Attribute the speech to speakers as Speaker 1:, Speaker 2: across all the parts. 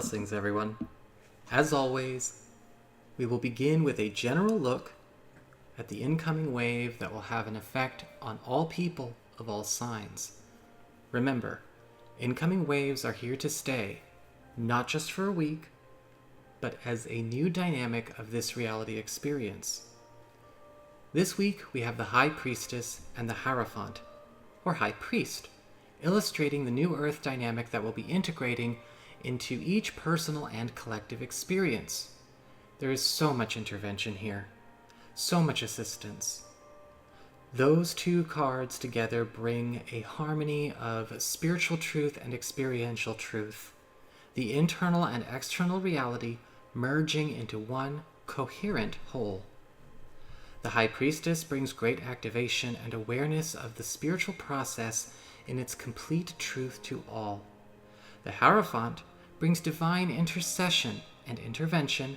Speaker 1: Blessings, everyone. As always, we will begin with a general look at the incoming wave that will have an effect on all people of all signs. Remember, incoming waves are here to stay, not just for a week, but as a new dynamic of this reality experience. This week, we have the High Priestess and the Hierophant, or High Priest, illustrating the new Earth dynamic that will be integrating into each personal and collective experience. There is so much intervention here, so much assistance. Those two cards together bring a harmony of spiritual truth and experiential truth, the internal and external reality merging into one coherent whole. The High Priestess brings great activation and awareness of the spiritual process in its complete truth to all. The Hierophant brings divine intercession and intervention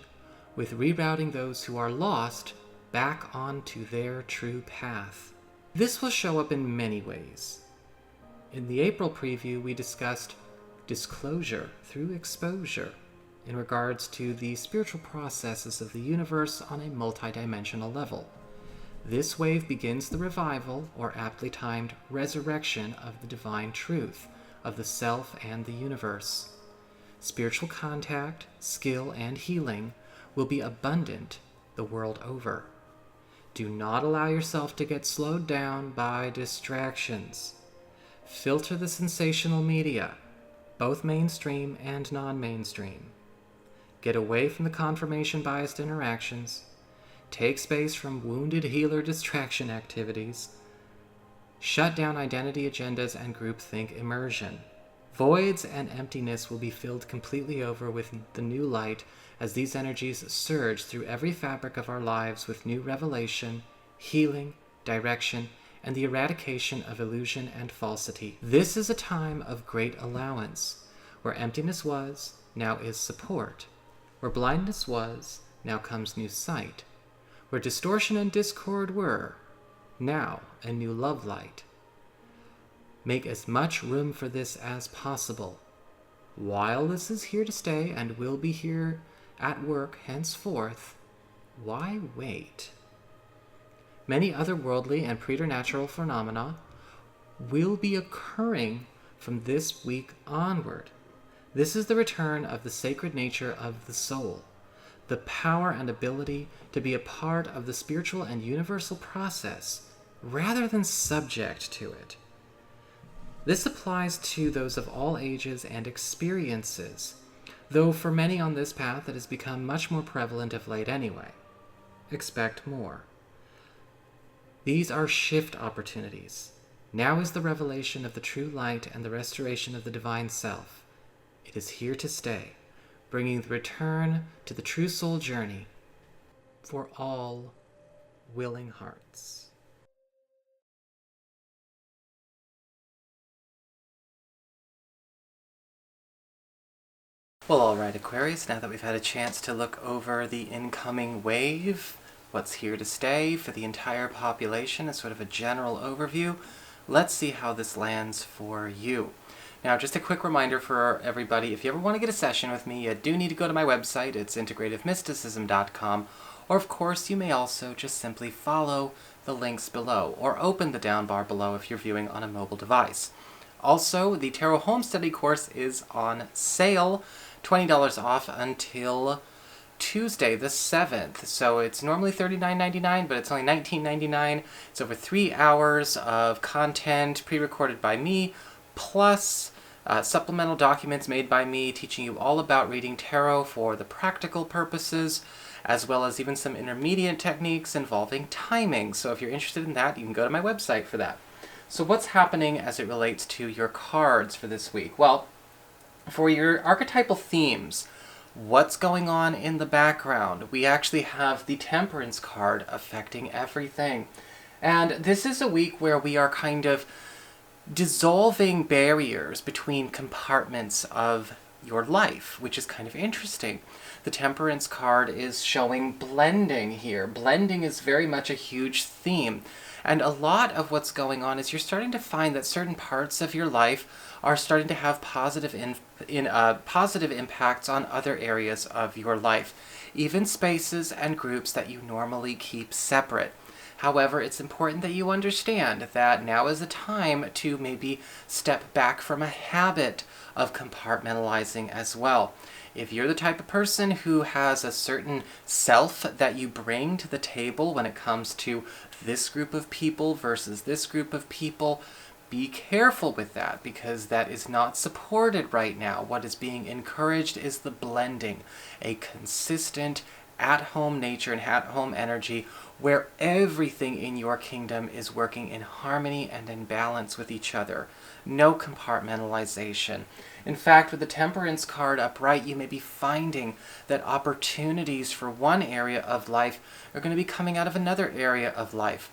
Speaker 1: with rerouting those who are lost back onto their true path. This will show up in many ways. In the April preview, we discussed disclosure through exposure in regards to the spiritual processes of the universe on a multidimensional level. This wave begins the revival, or aptly timed resurrection, of the divine truth of the self and the universe. Spiritual contact, skill, and healing will be abundant the world over. Do not allow yourself to get slowed down by distractions. Filter the sensational media, both mainstream and non-mainstream. Get away from the confirmation-biased interactions. Take space from wounded healer distraction activities. Shut down identity agendas and groupthink immersion. Voids and emptiness will be filled completely over with the new light as these energies surge through every fabric of our lives with new revelation, healing, direction, and the eradication of illusion and falsity. This is a time of great allowance. Where emptiness was, now is support. Where blindness was, now comes new sight. Where distortion and discord were, now a new love light. Make as much room for this as possible. While this is here to stay and will be here at work henceforth, why wait? Many otherworldly and preternatural phenomena will be occurring from this week onward. This is the return of the sacred nature of the soul, the power and ability to be a part of the spiritual and universal process rather than subject to it. This applies to those of all ages and experiences, though for many on this path it has become much more prevalent of late anyway. Expect more. These are shift opportunities. Now is the revelation of the true light and the restoration of the divine self. It is here to stay, bringing the return to the true soul journey for all willing hearts. Well, alright, Aquarius, now that we've had a chance to look over the incoming wave, what's here to stay for the entire population as sort of a general overview, let's see how this lands for you. Now, just a quick reminder for everybody, if you ever want to get a session with me, you do need to go to my website. It's integrativemysticism.com, or of course, you may also just simply follow the links below, or open the down bar below if you're viewing on a mobile device. Also, the Tarot Home Study course is on sale, $20 off until Tuesday the 7th. So it's normally $39.99, but it's only $19.99. It's over 3 hours of content pre-recorded by me, plus supplemental documents made by me teaching you all about reading tarot for the practical purposes, as well as even some intermediate techniques involving timing. So if you're interested in that, you can go to my website for that. So what's happening as it relates to your cards for this week? Well, for your archetypal themes, what's going on in the background? We actually have the Temperance card affecting everything. And this is a week where we are kind of dissolving barriers between compartments of your life, which is kind of interesting. The Temperance card is showing blending here. Blending is very much a huge theme. And a lot of what's going on is you're starting to find that certain parts of your life are starting to have positive impacts on other areas of your life, even spaces and groups that you normally keep separate. However, it's important that you understand that now is a time to maybe step back from a habit of compartmentalizing as well. If you're the type of person who has a certain self that you bring to the table when it comes to this group of people versus this group of people, be careful with that, because that is not supported right now. What is being encouraged is the blending, a consistent at-home nature and at-home energy where everything in your kingdom is working in harmony and in balance with each other. No compartmentalization. In fact, with the Temperance card upright, you may be finding that opportunities for one area of life are going to be coming out of another area of life.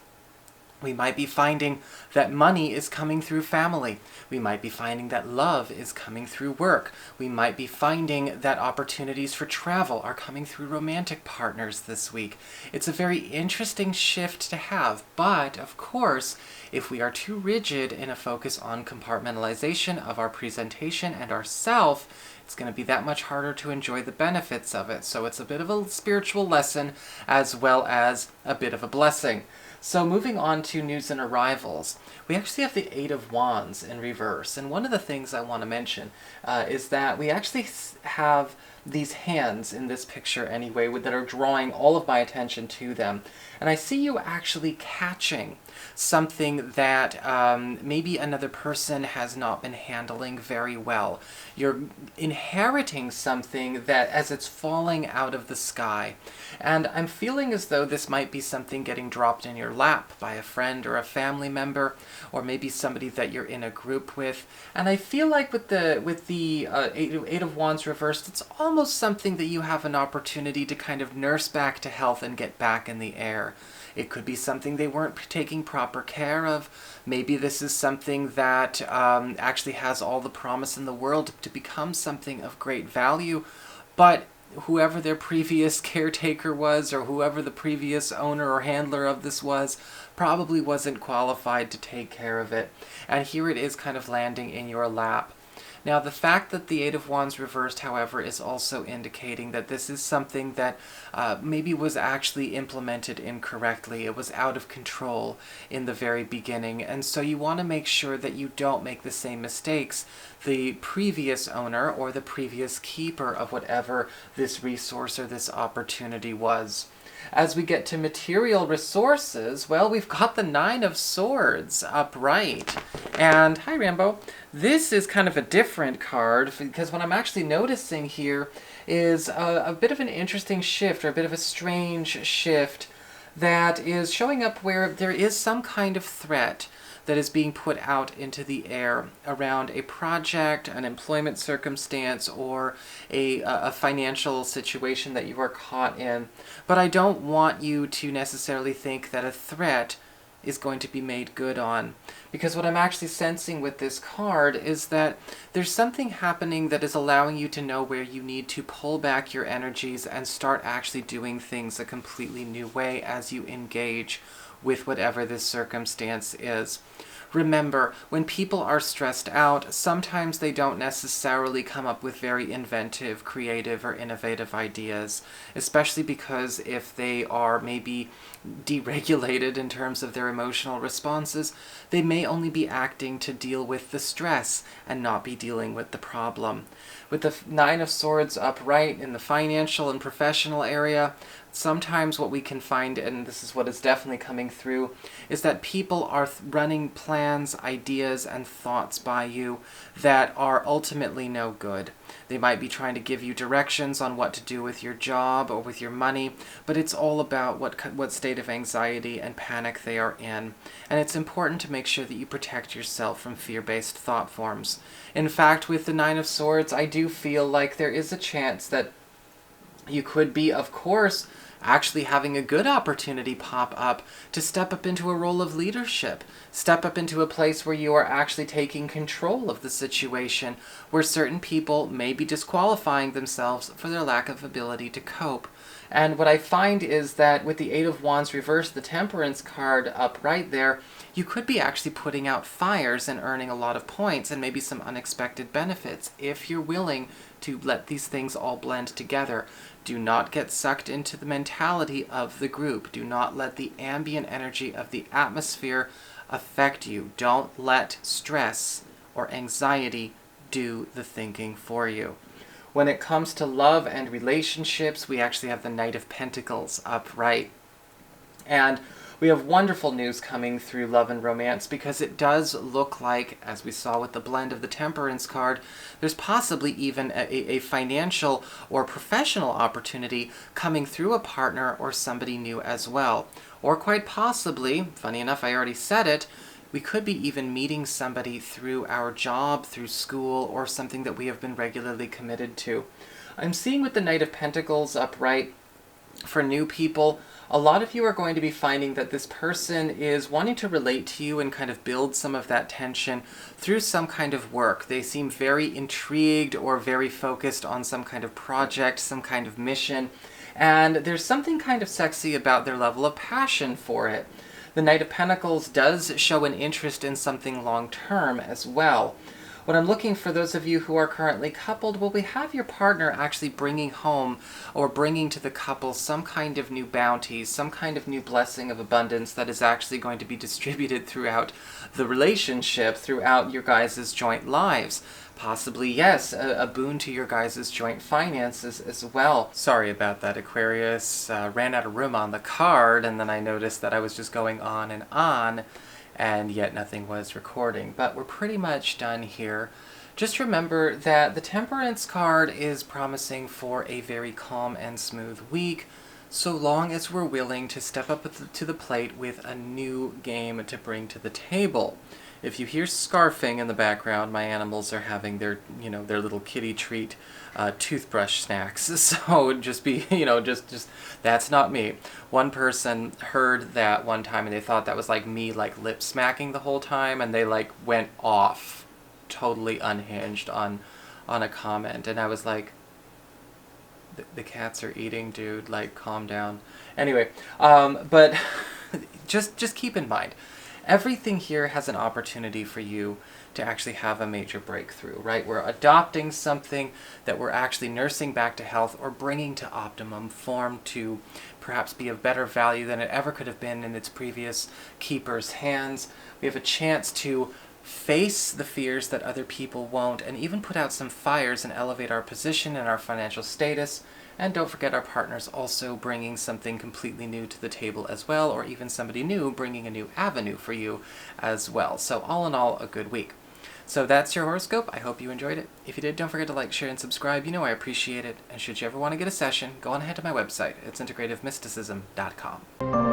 Speaker 1: We might be finding that money is coming through family. We might be finding that love is coming through work. We might be finding that opportunities for travel are coming through romantic partners this week. It's a very interesting shift to have, but of course, if we are too rigid in a focus on compartmentalization of our presentation and our self, it's going to be that much harder to enjoy the benefits of it. So it's a bit of a spiritual lesson as well as a bit of a blessing. So moving on to news and arrivals, we actually have the Eight of Wands in reverse. And one of the things I want to mention is that we actually have these hands in this picture anyway that are drawing all of my attention to them. And I see you actually catching something that maybe another person has not been handling very well. You're inheriting something that as it's falling out of the sky. And I'm feeling as though this might be something getting dropped in your lap by a friend or a family member, or maybe somebody that you're in a group with. And I feel like with the Eight of Wands reversed, it's almost something that you have an opportunity to kind of nurse back to health and get back in the air. It could be something they weren't taking proper care of. Maybe this is something that actually has all the promise in the world to become something of great value, but whoever their previous caretaker was, or whoever the previous owner or handler of this was, probably wasn't qualified to take care of it. And here it is kind of landing in your lap. Now, the fact that the Eight of Wands reversed, however, is also indicating that this is something that maybe was actually implemented incorrectly. It was out of control in the very beginning, and so you want to make sure that you don't make the same mistakes the previous owner or the previous keeper of whatever this resource or this opportunity was. As we get to material resources, well, we've got the Nine of Swords upright. And, hi Rambo, this is kind of a different card, because what I'm actually noticing here is a bit of an interesting shift, or a bit of a strange shift, that is showing up where there is some kind of threat that is being put out into the air around a project, an employment circumstance, or a financial situation that you are caught in. But I don't want you to necessarily think that a threat is going to be made good on. Because what I'm actually sensing with this card is that there's something happening that is allowing you to know where you need to pull back your energies and start actually doing things a completely new way as you engage with whatever this circumstance is. Remember, when people are stressed out, sometimes they don't necessarily come up with very inventive, creative, or innovative ideas, especially because if they are maybe deregulated in terms of their emotional responses, they may only be acting to deal with the stress and not be dealing with the problem. With the Nine of Swords upright in the financial and professional area, sometimes what we can find, and this is what is definitely coming through, is that people are running plans, ideas, and thoughts by you that are ultimately no good. They might be trying to give you directions on what to do with your job or with your money, but it's all about what state of anxiety and panic they are in. And it's important to make sure that you protect yourself from fear-based thought forms. In fact, with the Nine of Swords, I do feel like there is a chance that you could be, of course, actually having a good opportunity pop up to step up into a role of leadership, step up into a place where you are actually taking control of the situation, where certain people may be disqualifying themselves for their lack of ability to cope. And what I find is that with the Eight of Wands reversed, the Temperance card up right there, you could be actually putting out fires and earning a lot of points and maybe some unexpected benefits if you're willing to let these things all blend together. Do not get sucked into the mentality of the group. Do not let the ambient energy of the atmosphere affect you. Don't let stress or anxiety do the thinking for you. When it comes to love and relationships, we actually have the Knight of Pentacles upright. And we have wonderful news coming through love and romance, because it does look like, as we saw with the blend of the Temperance card, there's possibly even a financial or professional opportunity coming through a partner or somebody new as well. Or quite possibly, funny enough, I already said it, we could be even meeting somebody through our job, through school, or something that we have been regularly committed to. I'm seeing with the Knight of Pentacles upright, for new people, a lot of you are going to be finding that this person is wanting to relate to you and kind of build some of that tension through some kind of work. They seem very intrigued or very focused on some kind of project, some kind of mission, and there's something kind of sexy about their level of passion for it. The Knight of Pentacles does show an interest in something long-term as well. What I'm looking for those of you who are currently coupled, will we have your partner actually bringing home or bringing to the couple some kind of new bounty, some kind of new blessing of abundance that is actually going to be distributed throughout the relationship, throughout your guys' joint lives. Possibly, yes, a boon to your guys' joint finances as well. Sorry about that, Aquarius. Ran out of room on the card, and then I noticed that I was just going on, and yet nothing was recording. But we're pretty much done here. Just remember that the Temperance card is promising for a very calm and smooth week, so long as we're willing to step up to the plate with a new game to bring to the table. If you hear scarfing in the background, my animals are having their, their little kitty treat toothbrush snacks. So just be, just that's not me. One person heard that one time and they thought that was like me like lip smacking the whole time, and they like went off totally unhinged on a comment, and I was like, the cats are eating, dude, like calm down. Anyway, but just keep in mind, everything here has an opportunity for you to actually have a major breakthrough, right? We're adopting something that we're actually nursing back to health or bringing to optimum form to perhaps be of better value than it ever could have been in its previous keeper's hands. We have a chance to face the fears that other people won't, and even put out some fires and elevate our position and our financial status. And don't forget, our partner's also bringing something completely new to the table as well, or even somebody new bringing a new avenue for you as well. So all in all, a good week. So that's your horoscope. I hope you enjoyed it. If you did, don't forget to like, share, and subscribe. You know I appreciate it. And should you ever want to get a session, go on ahead to my website. It's integrativemysticism.com.